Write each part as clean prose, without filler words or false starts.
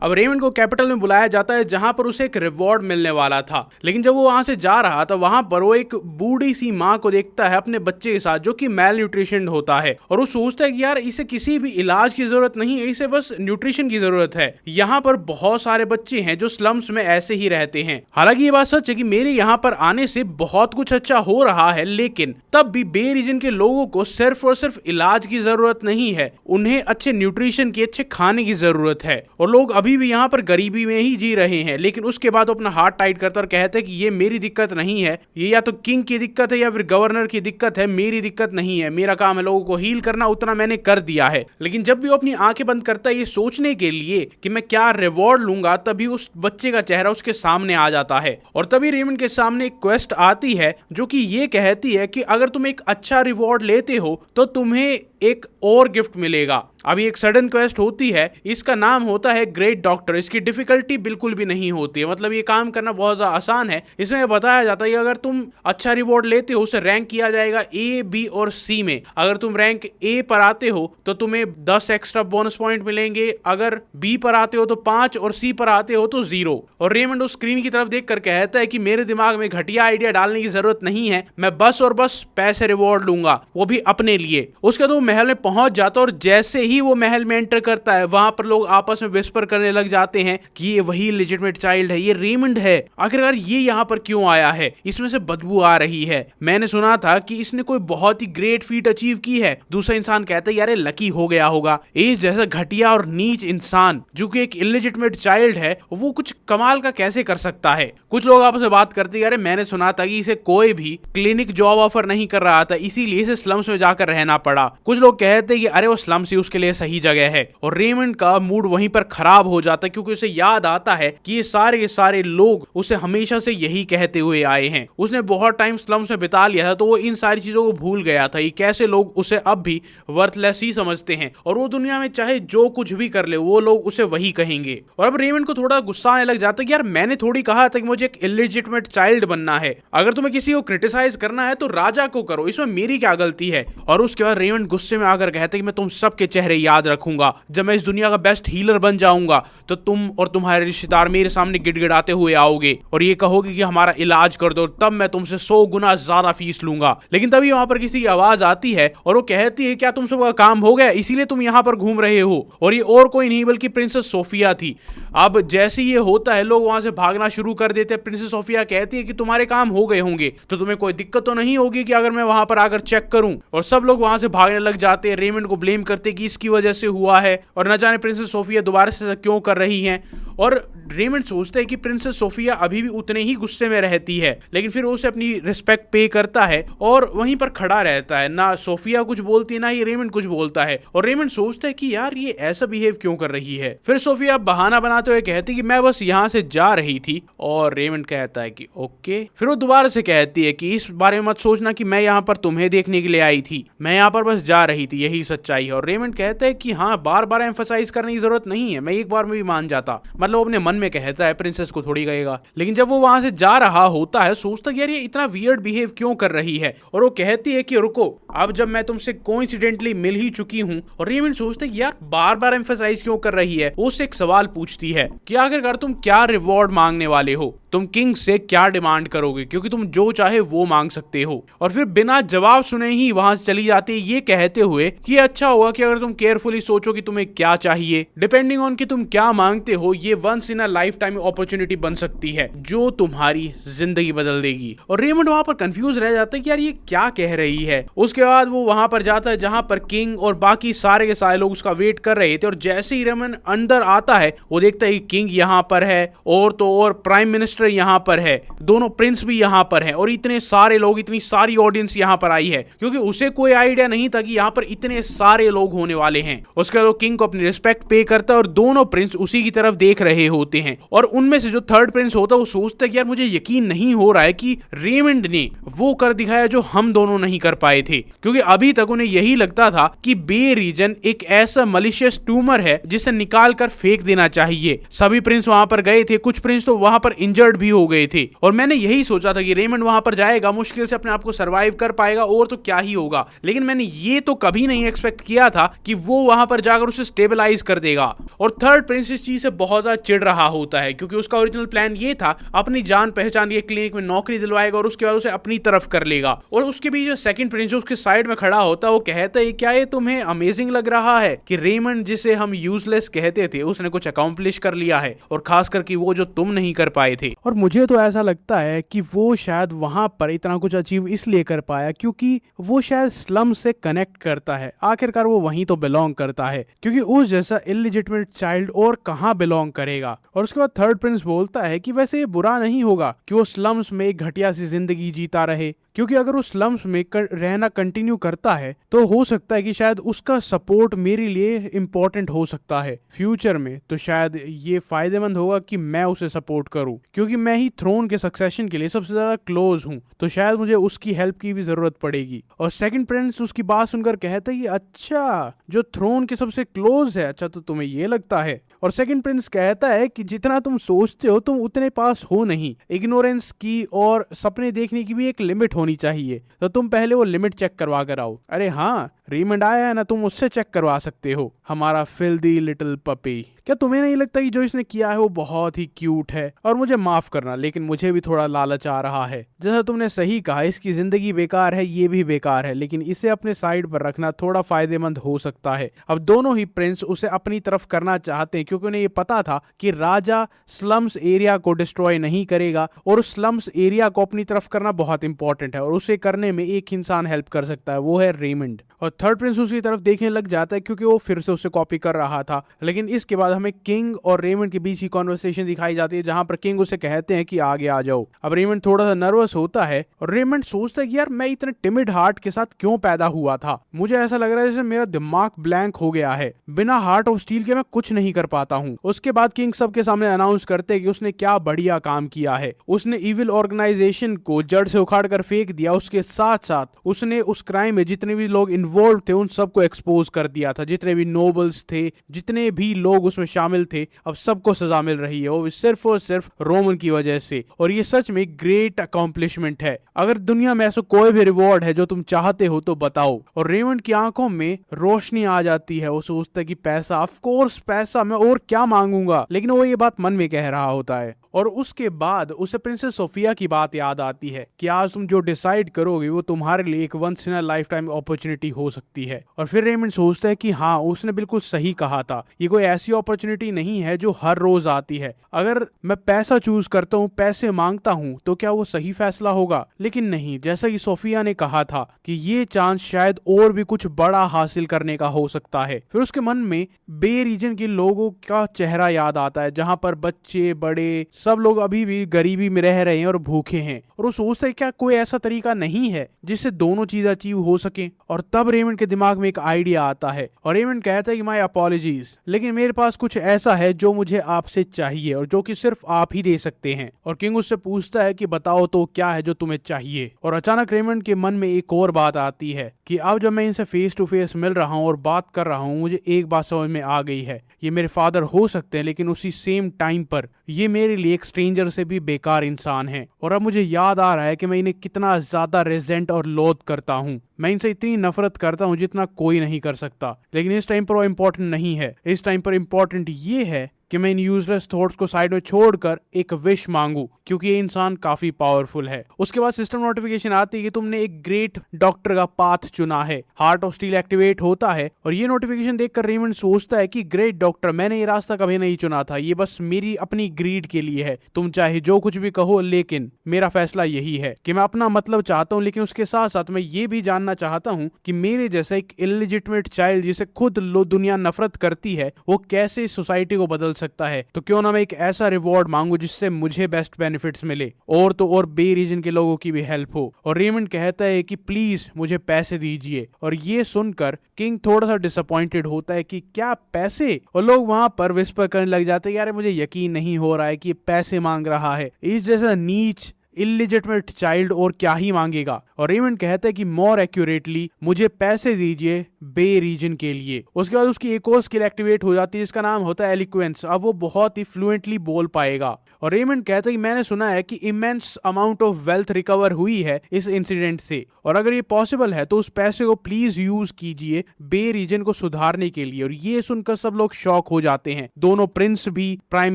अब रेमंड को कैपिटल में बुलाया जाता है जहां पर उसे एक रिवॉर्ड मिलने वाला था, लेकिन जब वो वहां से जा रहा था वहां पर वो एक बूढ़ी सी माँ को देखता है अपने बच्चे के साथ जो कि मेल न्यूट्रिशन होता है, और वो सोचता है कि यार इसे किसी भी इलाज की जरूरत नहीं है, इसे बस न्यूट्रिशन की जरूरत है। यहाँ पर बहुत सारे बच्चे हैं जो स्लम्स में ऐसे ही रहते हैं। हालांकि ये बात सच है कि मेरे यहाँ पर आने से बहुत कुछ अच्छा हो रहा है, लेकिन तब भी बे रीजन के लोगों को सिर्फ और सिर्फ इलाज की जरूरत नहीं है, उन्हें अच्छे न्यूट्रिशन की, अच्छे खाने की जरूरत है। और लोग अभी भी यहाँ पर गरीबी में ही जी रहे हैं, लेकिन उसके बाद अपना हाथ टाइट करता और कहते हैं कि ये मेरी दिक्कत नहीं है, ये या तो किंग की दिक्कत है या फिर गवर्नर की दिक्कत है, मेरी दिक्कत नहीं है, मेरा काम है लोगों को हील करना, उतना मैंने कर दिया है। लेकिन जब भी वो अपनी आंखें बंद करता है ये सोचने के लिए कि मैं क्या रिवॉर्ड लूंगा, तभी उस बच्चे का चेहरा उसके सामने आ जाता है। और तभी रेमंड के सामने एक क्वेस्ट आती है जो कि ये कहती है कि अगर तुम एक अच्छा रिवॉर्ड लेते हो तो तुम्हें एक और गिफ्ट मिलेगा। अभी एक सडन क्वेस्ट होती है, इसका नाम होता है ग्रेट डॉक्टर। इसकी डिफिकल्टी बिल्कुल भी नहीं होती है, मतलब ये काम करना बहुत ज्यादा आसान है। इसमें बताया जाता है कि अगर तुम अच्छा रिवॉर्ड लेते हो उसे रैंक किया जाएगा ए, बी और सी में। अगर तुम रैंक ए पर आते हो तो तुम्हें 10 एक्स्ट्रा बोनस पॉइंट मिलेंगे, अगर बी पर आते हो तो 5 और सी पर आते हो तो 0। और रेमंड उस स्क्रीन की तरफ देखकर कहता है कि मेरे दिमाग में घटिया आइडिया डालने की जरूरत नहीं है, मैं बस और बस पैसे रिवॉर्ड लूंगा, वो भी अपने लिए। उसके बाद वो महल में पहुंच जाता और जैसे ही वो महल में एंटर करता है वहां पर लोग आपस में विस्पर करने लग जाते हैं कि ये वही लेजिटिमेट चाइल्ड है, ये रेमंड है। आखिरकार ये यहाँ पर क्यों आया है, इसमें से बदबू आ रही है, मैंने सुना था कि इसने कोई बहुत ही ग्रेट फीट अचीव की है। दूसरा इंसान कहता है यार लकी हो गया होगा, इस जैसा घटिया और नीच इंसान जो कि एक इलेजिटिमेट चाइल्ड है वो कुछ कमाल का कैसे कर सकता है। कुछ लोग आपस में बात करते यार मैंने सुना था कि इसे कोई भी क्लिनिक जॉब ऑफर नहीं कर रहा था, इसीलिए इसे स्लम्स में जाकर रहना पड़ा। कुछ लोग कहते कि अरे वो स्लम्स ही उसके लिए सही जगह है। और रेमंड का मूड वहीं पर खराब हो जाता है क्योंकि उसे याद आता है कि ये सारे के सारे लोग उसे हमेशा से यही कहते हुए आए हैं। उसने बहुत टाइम स्लम्स में बिता लिया था तो वो इन सारी चीजों को भूल गया था, ये कैसे लोग उसे अब भी वर्थलेस ही समझते हैं और वो दुनिया में चाहे जो कुछ भी कर ले वो लोग उसे वही कहेंगे। और अब रेमंड को थोड़ा गुस्सा आने लग जाता है कि यार मैंने थोड़ी कहा था कि मुझे एक इलेजिटिमेट चाइल्ड बनना है, अगर तुम्हें किसी को क्रिटिसाइज करना है तो राजा को करो, इसमें मेरी क्या गलती है। और उसके बाद रेमंड गुस्से में आकर कहते कि मैं तुम सबके चेहरे याद रखूंगा, जब मैं इस दुनिया का बेस्ट हीलर बन जाऊंगा तो तुम और तुम्हारे रिश्तेदार मेरे सामने गिड़गिड़ाते हुए आओगे और ये कहोगे कि हमारा इलाज कर दो, तब मैं तुमसे 100 गुना ज्यादा फीस लूंगा। लेकिन तभी वहां पर किसी की आवाज आती है और वो कहती है क्या तुम सबका काम हो गया, इसीलिए तुम यहाँ पर घूम रहे हो। और ये और कोई नहीं बल्कि प्रिंसेस सोफिया थी। अब जैसे ये होता है लोग वहां से भागना शुरू कर देते हैं। प्रिंसेस सोफिया कहती है कि तुम्हारे काम हो गए होंगे तो तुम्हें कोई दिक्कत तो नहीं होगी कि अगर मैं वहां पर आकर चेक करूं। और सब लोग वहां से भागने लग जाते हैं, रेमंड को ब्लेम करते कि इसकी वजह से हुआ है और न जाने प्रिंसेस सोफिया दोबारा से क्यों कर रही हैं। और रेमंड सोचता है कि प्रिंसेस सोफिया अभी भी उतने ही गुस्से में रहती है, लेकिन फिर उसे अपनी रिस्पेक्ट पे करता है और वहीं पर खड़ा रहता है। ना सोफिया कुछ बोलती है ना ये रेमंड कुछ बोलता है। और रेमंड सोचता है कि यार ये ऐसा बिहेव क्यों कर रही है। फिर सोफिया बहाना बनाते हुए कहती कि मैं बस यहाँ से जा रही थी और रेमंड कहता है कि ओके। फिर वो दोबारा से कहती है कि इस बारे में मत सोचना कि मैं यहाँ पर तुम्हें देखने के लिए आई थी, मैं यहाँ पर बस जा रही थी, यही सच्चाई है। और रेमंड कहता है कि हाँ बार बार एम्फसाइज करने की जरूरत नहीं है, मैं एक बार में भी मान जाता, मतलब अपने मन में कहता है प्रिंसेस को थोड़ी कहेगा। लेकिन जब वो वहां से जा रहा होता है सोचता कि यार ये इतना वियर्ड बिहेव क्यों कर रही है। और वो कहती है कि रुको, अब जब मैं तुमसे कोइंसिडेंटली मिल ही चुकी हूँ। और रेमंड सोचता है कि यार बार बार एम्फसाइज क्यों कर रही है। वो उससे एक सवाल पूछती है कि आखिरकार तुम क्या रिवॉर्ड मांगने वाले हो, तुम किंग से क्या डिमांड करोगे, क्योंकि तुम जो चाहे वो मांग सकते हो। और फिर बिना जवाब सुने ही वहां से चली जाती है ये कहते हुए कि अच्छा होगा कि अगर तुम केयरफुली सोचो कि तुम्हें क्या चाहिए, डिपेंडिंग ऑन कि तुम क्या मांगते हो ये once in a lifetime opportunity बन सकती है जो तुम्हारी जिंदगी बदल देगी। और रेमंड वहां पर कंफ्यूज रह जाता है कि यार ये क्या कह रही है। उसके बाद वो वहां पर जाता है जहां पर किंग और बाकी सारे के सारे लोग उसका वेट कर रहे थे। और जैसे ही रेमंड अंदर आता है वो देखता है किंग यहाँ पर है और तो और प्राइम मिनिस्टर यहाँ पर है, दोनों प्रिंस भी यहाँ पर हैं और इतने सारे लोग, इतनी सारी ऑडियंस यहाँ पर आई है, क्योंकि उसे कोई आइडिया नहीं था कि यहाँ पर इतने सारे लोग होने वाले हैं। उसके बाद वो किंग को अपनी रिस्पेक्ट पे करता है और दोनों प्रिंस उसी की तरफ देख रहे होते हैं। और उनमें से जो थर्ड प्रिंस होता है वो सोचता है कि यार मुझे यकीन नहीं हो रहा है कि रेमंड ने वो कर दिखाया जो हम दोनों नहीं कर पाए थे, क्योंकि अभी तक उन्हें यही लगता था कि बे रीजन एक ऐसा मलिशियस ट्यूमर है जिसे निकाल कर फेंक देना चाहिए। सभी प्रिंस वहां पर गए थे, कुछ प्रिंस तो वहां पर इंजर्ड भी हो गए थे। और मैंने यही सोचा था कि रेमंड वहां पर जाएगा, मुश्किल से अपने आप को सरवाइव कर पाएगा और तो क्या ही होगा। लेकिन मैंने ये तो कभी नहीं एक्सपेक्ट किया था कि वो वहां पर जाकर उसे स्टेबलाइज कर देगा। और थर्ड प्रिंस इस चीज से बहुत ज्यादा ज्यादा चिढ़ रहा होता है, क्योंकि उसका ओरिजिनल प्लान ये था अपनी जान पहचान के क्लिनिक में नौकरी दिलवाएगा और उसके बाद उसे अपनी तरफ कर लेगा। और उसके बीच जो सेकंड प्रिंस जो उसके साइड में खड़ा होता है वो कहता है क्या ये तुम्हें अमेजिंग लग रहा है कि रेमंड जिसे हम यूजलेस कहते थे उसने कुछ अकॉम्प्लिश कर लिया है, और खास करके वो जो तुम नहीं कर पाए थे। और मुझे तो ऐसा लगता है कि वो शायद वहां पर इतना कुछ अचीव इसलिए कर पाया क्योंकि वो शायद स्लम से कनेक्ट करता है। आखिरकार वो वहीं तो बिलोंग करता है, क्योंकि उस जैसा इलिजिटिमेट चाइल्ड और कहां बिलोंग करेगा। और उसके बाद थर्ड प्रिंस बोलता है कि वैसे ये बुरा नहीं होगा कि वो स्लम्स में एक घटिया सी जिंदगी जीता रहे, क्योंकि अगर वो स्लम्स में रहना कंटिन्यू करता है तो हो सकता है कि शायद उसका सपोर्ट मेरे लिए इम्पोर्टेंट हो सकता है फ्यूचर में। तो शायद ये फायदेमंद होगा कि मैं उसे सपोर्ट करूं, क्योंकि मैं ही थ्रोन के सक्सेशन के लिए सबसे ज्यादा क्लोज हूं, तो शायद मुझे उसकी हेल्प की भी जरूरत पड़ेगी। और सेकंड प्रिंस उसकी बात सुनकर कहता है कि अच्छा जो थ्रोन के सबसे क्लोज है, अच्छा तो तुम्हें ये लगता है। और सेकंड प्रिंस कहता है कि जितना तुम सोचते हो तुम उतने पास हो नहीं, इग्नोरेंस की और सपने देखने की भी एक लिमिट होनी चाहिए, तो तुम पहले वो लिमिट चेक करवा कर आओ। अरे हाँ, रेमंड आया है ना, तुम उससे चेक करवा सकते हो, हमारा फिल्दी लिटिल पपी। क्या तुम्हें नहीं लगता कि जो इसने किया है वो बहुत ही क्यूट है? और मुझे माफ करना, लेकिन मुझे भी थोड़ा लालच आ रहा है। जैसा तुमने सही कहा, इसकी जिंदगी बेकार है, ये भी बेकार है, लेकिन इसे अपने साइड पर रखना थोड़ा फायदेमंद हो सकता है। अब दोनों ही प्रिंस उसे अपनी तरफ करना चाहते हैं, क्योंकि उन्हें ये पता था कि राजा स्लम्स एरिया को डिस्ट्रॉय नहीं करेगा, और उस स्लम्स एरिया को अपनी तरफ करना बहुत इंपॉर्टेंट है, और उसे करने में एक इंसान हेल्प कर सकता है, वो है रेमंड। और थर्ड प्रिंस उसकी तरफ देखने लग जाता है, क्योंकि वो फिर से उसे कॉपी कर रहा था। लेकिन इसके बाद हमें किंग और रेमंड के बीच की कॉन्वर्सेशन दिखाई जाती है, जहां पर किंग उसे कहते हैं कि आगे आ जाओ। अब रेमंड थोड़ा सा नर्वस होता है, और रेमंड सोचता है कि यार मैं इतने टिमिड हार्ट के साथ क्यों पैदा हुआ था। मुझे ऐसा लग रहा है जैसे मेरा दिमाग ब्लैंक हो गया है, बिना हार्ट ऑफ स्टील के मैं कुछ नहीं कर पाता हूँ। उसके बाद किंग सबके सामने अनाउंस करते हैं कि उसने क्या बढ़िया काम किया है। उसने इविल ऑर्गेनाइजेशन को जड़ से उखाड़ कर फेंक दिया, उसके साथ साथ उसने उस क्राइम में जितने भी लोग इन्वॉल्व थे उन सबको एक्सपोज कर दिया था। जितने भी नोबल्स थे, जितने भी लोग उसमें शामिल थे, अब सबको सजा मिल रही है, वो सिर्फ और सिर्फ रोमन की वजह से। और ये सच में ग्रेट अकॉम्प्लिशमेंट है। अगर दुनिया में ऐसा कोई भी रिवॉर्ड है जो तुम चाहते हो तो बताओ। और रेमंड की आंखों में रोशनी आ जाती है, वो सोचता है कि पैसा, ऑफ कोर्स पैसा, मैं और क्या मांगूंगा। लेकिन वो ये बात मन में कह रहा होता है। और उसके बाद उसे प्रिंसेस सोफिया की बात याद आती है कि आज तुम जो डिसाइड करोगे वो तुम्हारे लिए एक once in a lifetime opportunity हो सकती है। और फिर रेमंड सोचता है कि हाँ, उसने बिल्कुल सही कहा था, ये कोई ऐसी अपॉर्चुनिटी नहीं है जो हर रोज आती है। अगर मैं पैसा चूज करता हूँ, पैसे मांगता हूँ, तो क्या वो सही फैसला होगा? लेकिन नहीं, जैसा कि सोफिया ने कहा था कि ये चांस शायद और भी कुछ बड़ा हासिल करने का हो सकता है। फिर उसके मन में बे रीजन के लोगों का चेहरा याद आता है, जहां पर बच्चे बड़े सब लोग अभी भी गरीबी में रह रहे हैं और भूखे हैं। और वो सोचता है क्या कोई ऐसा तरीका नहीं है जिससे दोनों चीज अचीव हो सके। और तब रेमंड के दिमाग में एक आइडिया आता है, और रेमंड कहता है कि माय अपॉलॉजीज, लेकिन मेरे पास कुछ ऐसा है जो मुझे आपसे चाहिए और जो कि सिर्फ आप ही दे सकते हैं। और किंग उससे पूछता है कि बताओ तो क्या है जो तुम्हें चाहिए। और अचानक रेमंड के मन में एक और बात आती है कि अब जब मैं इनसे फेस टू फेस मिल रहा हूँ और बात कर रहा हूँ, मुझे एक बात समझ में आ गई है, ये मेरे फादर हो सकते हैं, लेकिन उसी सेम टाइम पर ये मेरे लिए एक स्ट्रेंजर से भी बेकार इंसान है। और अब मुझे याद आ रहा है कि मैं इन्हें कितना ज्यादा रेजेंट और लोथ करता हूँ। मैं इनसे इतनी नफरत करता हूँ जितना कोई नहीं कर सकता। लेकिन इस टाइम पर वो इम्पोर्टेंट नहीं है। इस टाइम पर इम्पोर्टेंट ये है कि मैं इन यूजलेस थॉट्स को साइड में छोड़कर एक विश मांगू, क्योंकि ये इंसान काफी पावरफुल है। उसके बाद सिस्टम नोटिफिकेशन आती है कि तुमने एक ग्रेट डॉक्टर का पाथ चुना है। हार्ट ऑफ स्टील एक्टिवेट होता है, और ये नोटिफिकेशन देखकर रेमंड सोचता है कि ग्रेट डॉक्टर, मैंने ये रास्ता कभी नहीं चुना था, ये बस मेरी अपनी ग्रीड के लिए है। तुम चाहे जो कुछ भी कहो, लेकिन मेरा फैसला यही है कि मैं अपना मतलब चाहता हूँ, लेकिन उसके साथ साथ मैं ये भी जानना चाहता हूँ कि मेरे जैसा एक इलिजिटिमेट चाइल्ड जिसे खुद दुनिया नफरत करती है, वो कैसे सोसाइटी को बदल सकता है। तो क्यों ना मैं एक ऐसा रिवॉर्ड मांगू जिससे मुझे बेस्ट बेनिफिट्स मिले, और तो और बे रीजन के लोगों की भी हेल्प हो। और रेमंड कहता है कि प्लीज मुझे पैसे दीजिए। और ये सुनकर किंग थोड़ा सा डिसअपॉइंटेड होता है कि क्या पैसे, और लोग वहां पर विस्पर करने लग जाते हैं, यार मुझे यकीन नहीं हो रहा है कि ये पैसे मांग रहा है। इस जैसा नीच इलिजिटमेट चाइल्ड और क्या ही मांगेगा। और रेमंड कहता है कि मोर एक्यूरेटली मुझे पैसे दीजिए बे रीजन के लिए। उसके बाद उसकी एक और स्किल एक्टिवेट हो जाती है जिसका नाम होता है एलिक्वेंस। अब वो बहुत ही फ्लुएंटली बोल पाएगा। और रेमंड कहता है कि मैंने सुना है कि immense amount of wealth recover हुई है इस इंसिडेंट से, और अगर ये पॉसिबल है तो उस पैसे को प्लीज यूज कीजिए बे रीजन को सुधारने के लिए। और ये सुनकर सब लोग शॉक हो जाते हैं, दोनों प्रिंस भी, प्राइम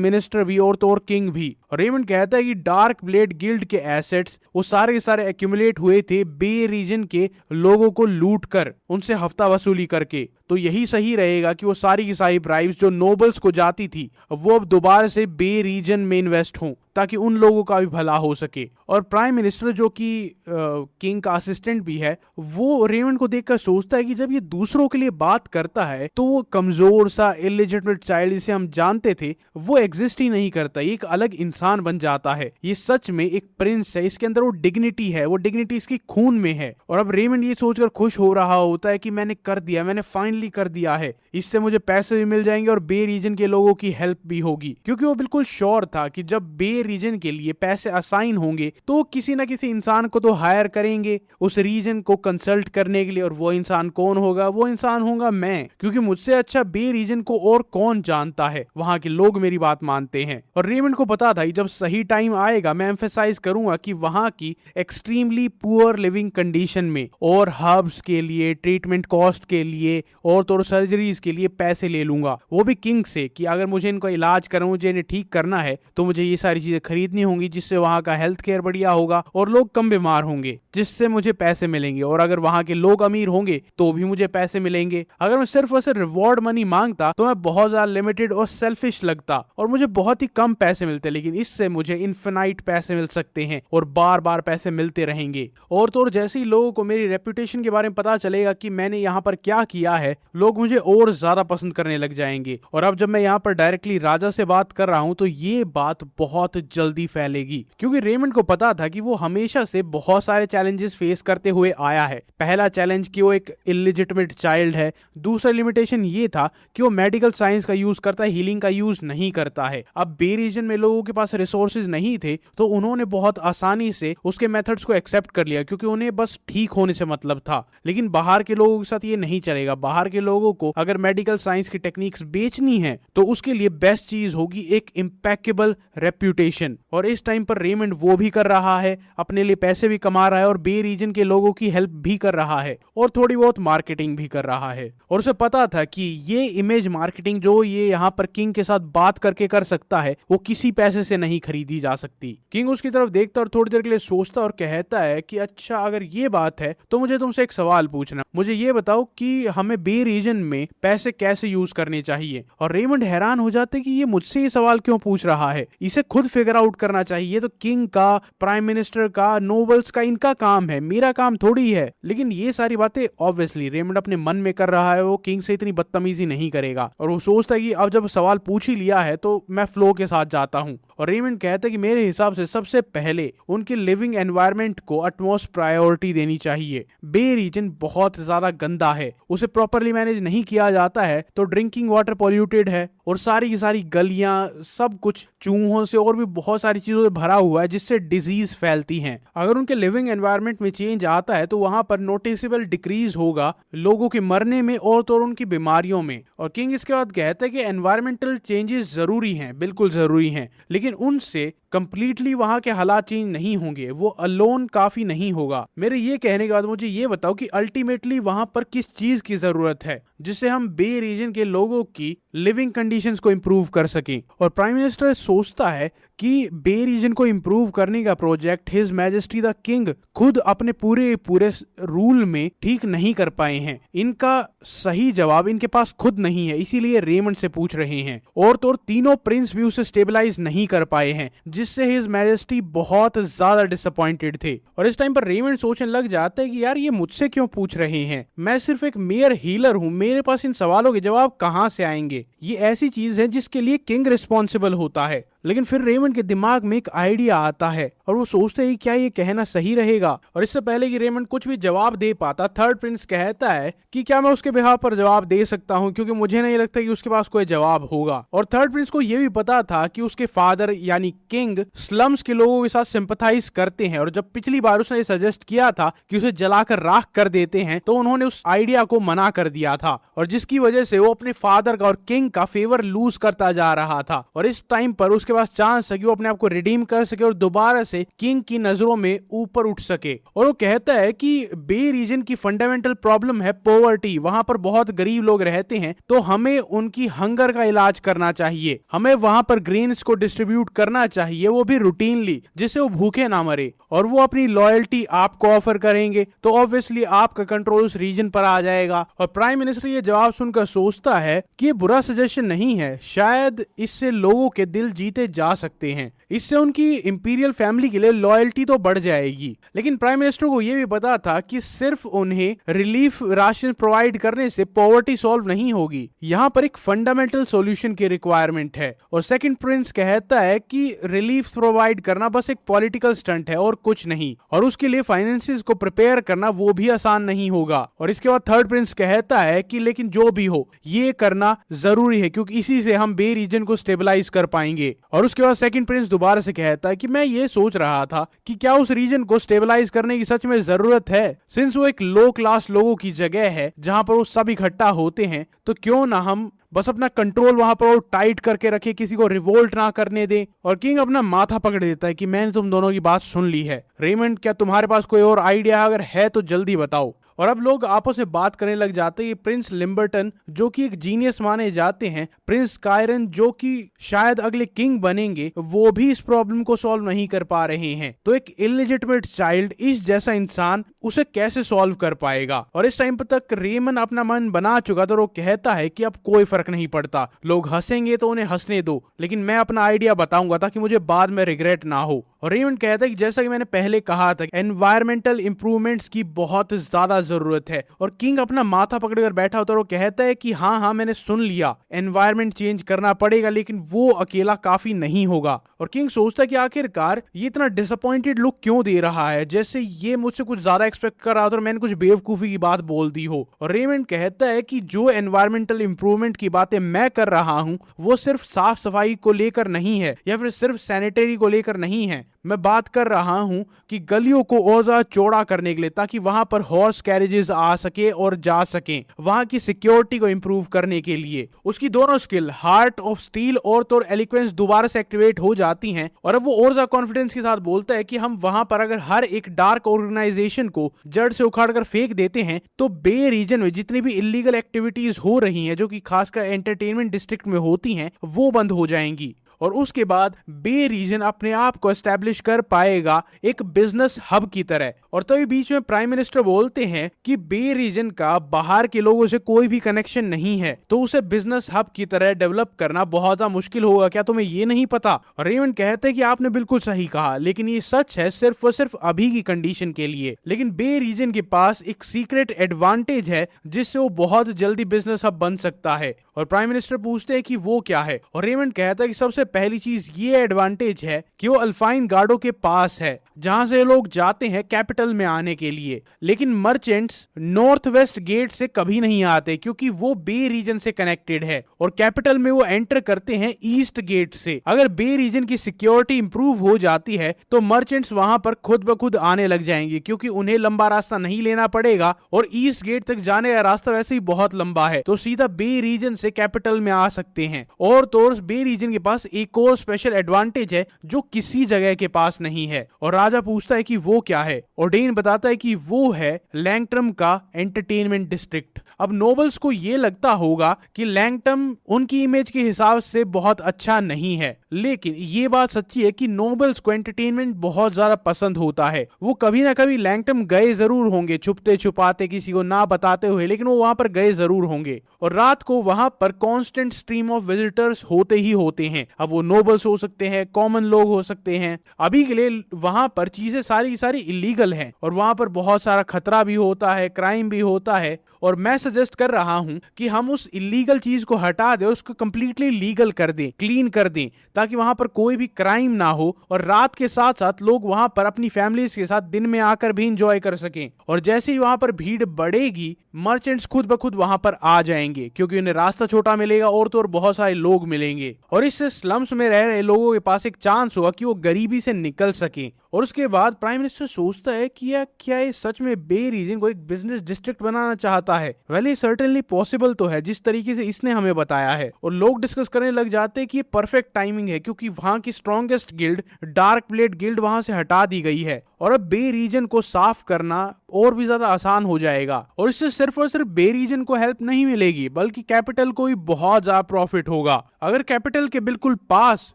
मिनिस्टर भी और तो और किंग भी। और रेमंड कहता है कि डार्क ब्लेड गिल्ड के एसेट्स वो सारे के सारे एक्यूमुलेट हुए थे बे रीजन के लोगों को लूट कर, उनसे हफ्ता वसूली करके। तो यही सही रहेगा कि वो सारी की सारी ब्राइब्स जो नोबल्स को जाती थी वो अब दोबारा से बे रीजन में इन्वेस्ट हों ताकि उन लोगों का भी भला हो सके। और प्राइम मिनिस्टर जो कि किंग का असिस्टेंट भी है, वो रेमंड को देखकर सोचता है कि जब ये दूसरों के लिए बात करता है तो वो कमजोर सा इलिजिटिमेट चाइल्ड जिसे हम जानते थे वो एग्जिस्ट ही नहीं करता, ये एक अलग इंसान बन जाता है। ये सच में एक प्रिंस है, इसके अंदर वो डिग्निटी है, वो डिग्निटी इसकी खून में है। और अब रेमंड ये सोचकर खुश हो रहा होता है कि मैंने कर दिया, मैंने फाइनली कर दिया है, इससे मुझे पैसे भी मिल जाएंगे और बे रीजन के लोगों की हेल्प भी होगी। क्योंकि वो बिल्कुल श्योर था कि जब बे रीजन के लिए पैसे असाइन होंगे तो किसी ना किसी इंसान को तो हायर करेंगे उस रीजन को कंसल्ट करने के लिए। और वो इंसान कौन होगा? वो इंसान होगा मैं, क्योंकि मुझसे अच्छा बे रीजन को और कौन जानता है, वहां के लोग मेरी बात मानते हैं। और रेमंड को पता था जब सही टाइम आएगा मैं एम्फेसाइज करूंगा कि वहां की एक्सट्रीमली पुअर लिविंग कंडीशन में और हर्ब्स के लिए, ट्रीटमेंट कॉस्ट के लिए और तो सर्जरीज के लिए पैसे ले लूंगा, वो भी किंग से, कि अगर मुझे इनको इलाज करना, मुझे इन्हें ठीक करना है तो मुझे ये सारी चीजें खरीदनी होंगी जिससे वहां का हेल्थ केयर बढ़िया होगा और लोग कम बीमार होंगे जिससे मुझे पैसे मिलेंगे। और अगर वहां के लोग अमीर होंगे तो भी मुझे पैसे मिलेंगे। अगर मैं सिर्फ और सिर्फ रिवॉर्ड मनी मांगता तो मैं बहुत ज्यादा लिमिटेड और सेल्फिश लगता और मुझे बहुत ही कम पैसे मिलते, लेकिन इससे मुझे इन्फिनाइट पैसे मिल सकते हैं और बार बार पैसे मिलते रहेंगे। और तो और जैसे ही लोगों को मेरी रेपुटेशन के बारे में पता चलेगा कि मैंने यहाँ पर क्या किया है, लोग मुझे और ज्यादा पसंद करने लग जाएंगे। और अब जब मैं यहाँ पर डायरेक्टली राजा से बात कर रहा हूँ तो ये बात बहुत जल्दी फैलेगी, क्योंकि रेमंड को पता था कि वो हमेशा से बहुत सारे चैलेंजेस फेस करते हुए आया है। पहला चैलेंज कि वो एक इलिजिटिमेट चाइल्ड है, दूसरा लिमिटेशन ये था कि वो मेडिकल साइंस का यूज करता है, हीलिंग का यूज नहीं करता है। अब बे रीजन में लोगों के पास रिसोर्सेज नहीं थे तो उन्होंने बहुत आसानी से उसके मेथड्स को एक्सेप्ट कर लिया, क्योंकि उन्हें बस ठीक होने से मतलब था। लेकिन बाहर के लोगों के साथ ये नहीं चलेगा। बाहर के लोगों को अगर मेडिकल साइंस की टेक्निक्स बेचनी है तो उसके लिए बेस्ट चीज होगी एक इम्पेक्केबल रेप्यूटेशन। और इस टाइम पर रेमंड वो भी कर रहा है, अपने लिए पैसे भी कमा रहा है और बे रीजन के लोगों की हेल्प भी कर रहा है और थोड़ी बहुत मार्केटिंग भी कर रहा है। और उसे पता था कि ये इमेज मार्केटिंग जो ये यहाँ पर किंग के साथ बात करके कर सकता है वो किसी पैसे से नहीं खरीदी जा सकती। किंग उसकी तरफ देखता और थोड़ी देर के लिए सोचता और कहता है कि अच्छा अगर ये बात है तो मुझे तुमसे एक सवाल पूछना, मुझे ये बताओ कि हमें बे रीजन में पैसे कैसे यूज करने चाहिए। और रेमंड हैरान हो जाते कि ये मुझसे ये सवाल क्यों पूछ रहा है, इसे खुद फिगर आउट करना चाहिए। तो किंग का, प्राइम मिनिस्टर का, नोबल्स का इनका काम है, मेरा काम थोड़ी है। लेकिन ये सारी बातें ऑब्वियसली रेमंड अपने मन में कर रहा है, वो किंग से इतनी बदतमीजी नहीं करेगा। और वो सोचता है कि अब जब सवाल पूछ ही लिया है तो मैं फ्लो के साथ जाता हूँ। और रेमंड कहता है कि मेरे हिसाब से सबसे पहले उनके लिविंग एनवायरनमेंट को अटमोस्ट प्रायोरिटी देनी चाहिए। बे रीजन बहुत ज्यादा गंदा है, उसे प्रॉपरली मैनेज नहीं किया जाता है तो ड्रिंकिंग वाटर पॉल्यूटेड है और सारी की सारी गलियां सब कुछ चूहों से और भी बहुत सारी चीजों से भरा हुआ है जिससे डिजीज फैलती हैं। अगर उनके लिविंग एनवायरनमेंट में चेंज आता है तो वहां पर नोटिसेबल डिक्रीज होगा लोगों के मरने में और तो उनकी बीमारियों में। और किंग इसके बाद कहता है कि एनवायरमेंटल चेंजेस जरूरी हैं, बिल्कुल जरूरी हैं, लेकिन उनसे कंप्लीटली वहां के हालात चेंज नहीं होंगे, वो अलोन काफी नहीं होगा। मेरे ये कहने के बाद मुझे ये बताओ कि अल्टीमेटली वहां पर किस चीज की जरूरत है जिससे हम बे रीजन के लोगों की लिविंग कंडीशंस को इंप्रूव कर सकें। और प्राइम मिनिस्टर सोचता है कि बे रीजन को इंप्रूव करने का project his majesty the king खुद अपने पूरे रूल में ठीक नहीं कर पाए हैं। इनका सही जवाब इनके पास खुद नहीं है, इसीलिए रेमंड से पूछ रहे हैं। और तो तीनों प्रिंस भी उसे स्टेबलाइज नहीं कर पाए हैं, जिससे हिज मैजेस्टी बहुत ज्यादा डिसअपॉइंटेड थे। और इस टाइम पर रेमंड सोचने लग जाता है कि यार ये मुझसे क्यों पूछ रहे हैं, मैं सिर्फ एक मेयर हीलर हूं, मेरे पास इन सवालों के जवाब कहां से आएंगे। ये ऐसी चीज है जिसके लिए किंग रिस्पॉन्सिबल होता है। लेकिन फिर रेमंड के दिमाग में एक आइडिया आता है और वो सोचते हैं क्या ये कहना सही रहेगा। और इससे पहले कि रेमंड कुछ भी जवाब दे पाता, थर्ड प्रिंस कहता है कि क्या मैं उसके बिहाफ पर जवाब दे सकता हूँ, क्योंकि मुझे नहीं लगता कि उसके पास कोई जवाब होगा। और थर्ड प्रिंस को यह भी पता था कि उसके फादर यानी किंग स्लम्स के लोगों के साथ सिंपथाइज करते हैं, और जब पिछली बार उसने सजेस्ट किया था कि उसे जलाकर राख कर देते हैं तो उन्होंने उस आइडिया को मना कर दिया था, और जिसकी वजह से वो अपने फादर का और किंग का फेवर लूज करता जा रहा था। और इस टाइम पर उसके पास चांस है कि वो अपने आप को रिडीम कर सके और दोबारा से किंग की नजरों में ऊपर उठ सके। और वो कहता है कि बे रीजन की फंडामेंटल प्रॉब्लम है पॉवर्टी, वहां पर बहुत गरीब लोग रहते हैं, तो हमें उनकी हंगर का इलाज करना चाहिए, हमें वहां पर ग्रेन्स को डिस्ट्रीब्यूट करना चाहिए, वो भी रूटीनली, जिससे वो भूखे ना मरे। और वो अपनी लॉयल्टी आपको ऑफर करेंगे तो ऑब्वियसली आपका कंट्रोल उस रीजन पर आ जाएगा। और प्राइम मिनिस्टर ये जवाब सुनकर सोचता है कि ये बुरा सजेशन नहीं है, शायद इससे लोगों के दिल जीते जा सकते हैं, इससे उनकी इंपीरियल फैमिली के लिए लॉयल्टी तो बढ़ जाएगी। लेकिन प्राइम मिनिस्टर को यह भी पता था कि सिर्फ उन्हें रिलीफ राशन प्रोवाइड करने से पॉवर्टी सॉल्व नहीं होगी, यहाँ पर एक फंडामेंटल सॉल्यूशन की रिक्वायरमेंट है। और सेकंड प्रिंस कहता है कि रिलीफ प्रोवाइड करना बस एक पॉलिटिकल स्टंट है और कुछ नहीं, और उसके लिए फाइनेंसेस को प्रिपेयर करना वो भी आसान नहीं होगा। और इसके बाद थर्ड प्रिंस कहता है कि लेकिन जो भी हो ये करना जरूरी है, क्योंकि इसी से हम बे रीजन को स्टेबलाइज कर पाएंगे। और उसके बाद सेकंड प्रिंस दोबारा से कहता है कि मैं ये सोच रहा था कि क्या उस रीजन को स्टेबलाइज करने की सच में जरूरत है, सिंस वो एक लो क्लास लोगों की जगह है जहां पर वो सब इकट्ठा होते हैं, तो क्यों ना हम बस अपना कंट्रोल वहां पर टाइट करके रखे, किसी को रिवोल्ट ना करने दे। और किंग अपना माथा पकड़ देता है कि मैंने तुम दोनों की बात सुन ली है, रेमंड क्या तुम्हारे पास कोई और आइडिया अगर है तो जल्दी बताओ। और अब लोग आपस में बात करने लग जाते हैं। प्रिंस लिम्बर्टन जो कि एक जीनियस माने जाते हैं, प्रिंस कायरन जो कि शायद अगले किंग बनेंगे, वो भी इस प्रॉब्लम को सॉल्व नहीं कर पा रहे हैं। तो एक इलिजिटिमेट चाइल्ड, इस जैसा इंसान उसे कैसे सॉल्व कर पाएगा। और इस टाइम पर तक रेमन अपना मन बना चुका था, तो वो कहता है कि अब कोई फर्क नहीं पड़ता, लोग हंसेंगे तो उन्हें हंसने दो, लेकिन मैं अपना आइडिया बताऊंगा ताकि मुझे बाद में रिग्रेट ना हो। और रेमन कहता है कि जैसा कि मैंने पहले कहा था, एनवायरमेंटल इंप्रूवमेंट्स की बहुत ज्यादा जरूरत है। और किंग अपना माथा पकड़कर बैठा होता है और कहता है कि हाँ मैंने सुन लिया, एनवायरमेंट चेंज करना पड़ेगा, लेकिन वो अकेला काफी नहीं होगा। और किंग सोचता है कि आखिरकार ये इतना डिसअपॉइंटेड लुक क्यों दे रहा है, जैसे ये मुझसे कुछ ज्यादा एक्सपेक्ट कर रहा था और मैंने कुछ बेवकूफी की बात बोल दी हो। और रेमंड कहता है कि जो एनवायरमेंटल इंप्रूवमेंट की बातें मैं कर रहा हूँ वो सिर्फ साफ सफाई को लेकर नहीं है या फिर सिर्फ सैनिटरी को लेकर नहीं है, मैं बात कर रहा हूं कि गलियों को और ज्यादा चौड़ा करने के लिए, ताकि वहां पर हॉर्स कैरेजेस आ सके और जा सके, वहां की सिक्योरिटी को इंप्रूव करने के लिए। उसकी दोनों स्किल, हार्ट ऑफ स्टील और तो एलिक्वेंस, दोबारा से एक्टिवेट हो जाती हैं। और अब वो और ज्यादा कॉन्फिडेंस के साथ बोलता है कि हम वहां पर अगर हर एक डार्क ऑर्गेनाइजेशन को जड़ से उखाड़ कर फेंक देते हैं तो बे रीजन में जितनी भी इलीगल एक्टिविटीज हो रही हैं, जो कि खासकर एंटरटेनमेंट डिस्ट्रिक्ट में होती हैं, वो बंद हो जाएंगी। और उसके बाद बे रीजन अपने आप को एस्टेब्लिश कर पाएगा एक बिजनेस हब की तरह। और तभी बीच में प्राइम मिनिस्टर बोलते हैं कि बे रीजन का बाहर के लोगों से कोई भी कनेक्शन नहीं है, तो उसे बिजनेस हब की तरह डेवलप करना बहुत ज्यादा मुश्किल होगा, क्या तुम्हें ये नहीं पता। और रेमंड कहते हैं कि आपने बिल्कुल सही कहा, लेकिन ये सच है सिर्फ और सिर्फ अभी की कंडीशन के लिए। लेकिन बे रीजन के पास एक सीक्रेट एडवांटेज है जिससे वो बहुत जल्दी बिजनेस हब बन सकता है। और प्राइम मिनिस्टर पूछते हैं कि वो क्या है, और रेमंड कहता है कि सबसे पहली चीज ये एडवांटेज है कि वो अल्फाइन गार्डो के पास है, जहां से लोग जाते हैं कैपिटल में आने के लिए, लेकिन मर्चेंट्स नॉर्थ वेस्ट गेट से कभी नहीं आते क्योंकि वो बे रीजन से कनेक्टेड है, और कैपिटल में वो एंटर करते हैं ईस्ट गेट से। अगर बे रीजन की सिक्योरिटी इंप्रूव हो जाती है तो मर्चेंट्स वहां पर खुद ब खुद आने लग जाएंगे, क्योंकि उन्हें लंबा रास्ता नहीं लेना पड़ेगा, और ईस्ट गेट तक जाने का रास्ता वैसे ही बहुत लंबा है, तो सीधा बे रीजन से कैपिटल में आ सकते हैं। और तो बे रीजन के पास एक और स्पेशल एडवांटेज है जो किसी जगह के पास नहीं है। और राजा पूछता है कि वो क्या है, और डेन बताता है कि वो है लैंगटम का एंटरटेनमेंट डिस्ट्रिक्ट। अब नोबल्स को ये लगता होगा कि लैंगटम उनकी इमेज के हिसाब से बहुत अच्छा नहीं है, लेकिन ये बात सच्ची है कि नोबल्स को एंटरटेनमेंट बहुत ज्यादा पसंद होता है। वो कभी ना कभी लैंगटम गए जरूर होंगे, छुपते छुपाते, किसी को ना बताते हुए, लेकिन वो वहां पर गए जरूर होंगे। और रात को वहां पर कांस्टेंट स्ट्रीम ऑफ विजिटर्स होते ही होते हैं। अब अब वो नोबल्स हो सकते हैं, कॉमन लोग हो सकते हैं। अभी के लिए वहां पर चीजें सारी सारी इलीगल हैं और वहां पर बहुत सारा खतरा भी होता है, क्राइम भी होता है। और मैं सजेस्ट कर रहा हूं कि हम उस इलीगल चीज को हटा दें, उसको कंप्लीटली लीगल कर दें, क्लीन कर दें, ताकि वहां पर कोई भी क्राइम ना हो और रात के साथ साथ लोग वहां पर अपनी फैमिलीज के साथ दिन में आकर भी इंजॉय कर सकें। और जैसे ही वहां पर भीड़ बढ़ेगी, मर्चेंट्स खुद ब खुद वहां पर आ जाएंगे, क्योंकि उन्हें रास्ता छोटा मिलेगा और तो और बहुत सारे लोग मिलेंगे। और इससे स्लम्स में रह रहे लोगों के पास एक चांस होगा कि वो गरीबी से निकल सके। और उसके बाद प्राइम मिनिस्टर सोचता है कि यार क्या ये सच में बे रीजन को एक बिजनेस डिस्ट्रिक्ट बनाना चाहता है। वेल ये सर्टेनली पॉसिबल तो है जिस तरीके से इसने हमें बताया है। और लोग डिस्कस करने लग जाते हैं कि ये परफेक्ट टाइमिंग है, क्योंकि वहां की strongest guild dark blade guild वहां से हटा दी गई है और अब बे रीजन को साफ करना और भी ज्यादा आसान हो जाएगा। और इससे सिर्फ और सिर्फ बे रीजन को हेल्प नहीं मिलेगी, बल्कि कैपिटल को भी बहुत ज्यादा प्रॉफिट होगा। अगर कैपिटल के बिल्कुल पास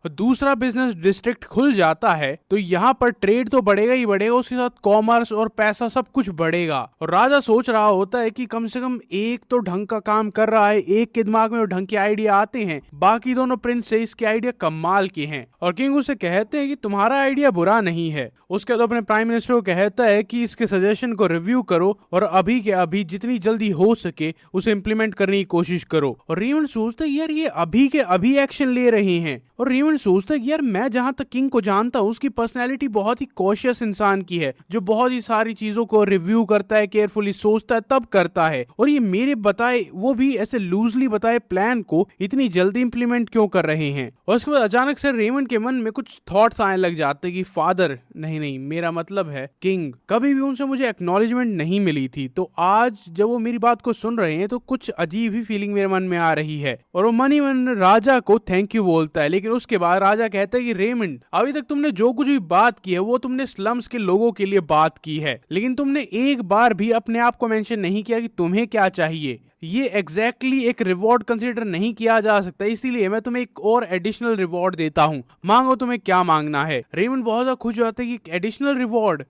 दूसरा बिजनेस डिस्ट्रिक्ट खुल जाता है तो यहाँ पर ट्रेड तो बढ़ेगा ही बढ़ेगा, उसके साथ कॉमर्स और पैसा सब कुछ बढ़ेगा। और राजा सोच रहा होता है कि कम से कम एक तो ढंग का काम कर रहा है, एक के दिमाग में ढंग के आइडिया आते हैं, बाकी दोनों प्रिंस से इसके आइडिया कमाल के हैं। और किंग उसे कहते हैं कि तुम्हारा आइडिया बुरा नहीं है। उसके बाद अपने प्राइम मिनिस्टर को कहता है कि इसके सजेशन को रिव्यू करो और अभी के अभी जितनी जल्दी हो सके उसे इम्प्लीमेंट करने की कोशिश करो। और रेमंड सोचता है यार ये अभी के अभी एक्शन ले रहे हैं। और रेमंड सोचता है कि यार मैं जहां तक किंग को जानता हूं उसकी पर्सनैलिटी बहुत ही कॉशियस इंसान की है, जो बहुत ही सारी चीजों को रिव्यू करता है, केयरफुली सोचता है, तब करता है। और ये मेरे बताए, वो भी ऐसे लूजली बताए प्लान को इतनी जल्दी इंप्लीमेंट क्यों कर रहे हैं। और उसके बाद अचानक से रेमंड के मन में कुछ थॉट्स आने लग जाते हैं कि फादर नहीं मेरा मतलब है किंग, कभी भी उनसे मुझे एक्नॉलेजमेंट नहीं मिली थी, तो आज जब वो मेरी बात को सुन रहे हैं तो कुछ अजीब ही फीलिंग मेरे मन में आ रही है। और वो मन ही मन राजा को थैंक यू बोलता है। लेकिन उसके बाद राजा कहता है कि रेमंड अभी तक तुमने जो कुछ भी बात की है वो तुमने स्लम्स के लोगों के लिए बात की है, लेकिन तुमने एक बार भी अपने आप को मेंशन नहीं किया कि तुम्हें क्या चाहिए। ये एग्जैक्टली एक रिवॉर्ड कंसीडर नहीं किया जा सकता, इसीलिए मैं तुम्हें एक और एडिशनल रिवॉर्ड देता हूँ, मांगो तुम्हें क्या मांगना है। रेमंड बहुत ज्यादा खुश हो जाता है कि एडिशनल रिवॉर्ड,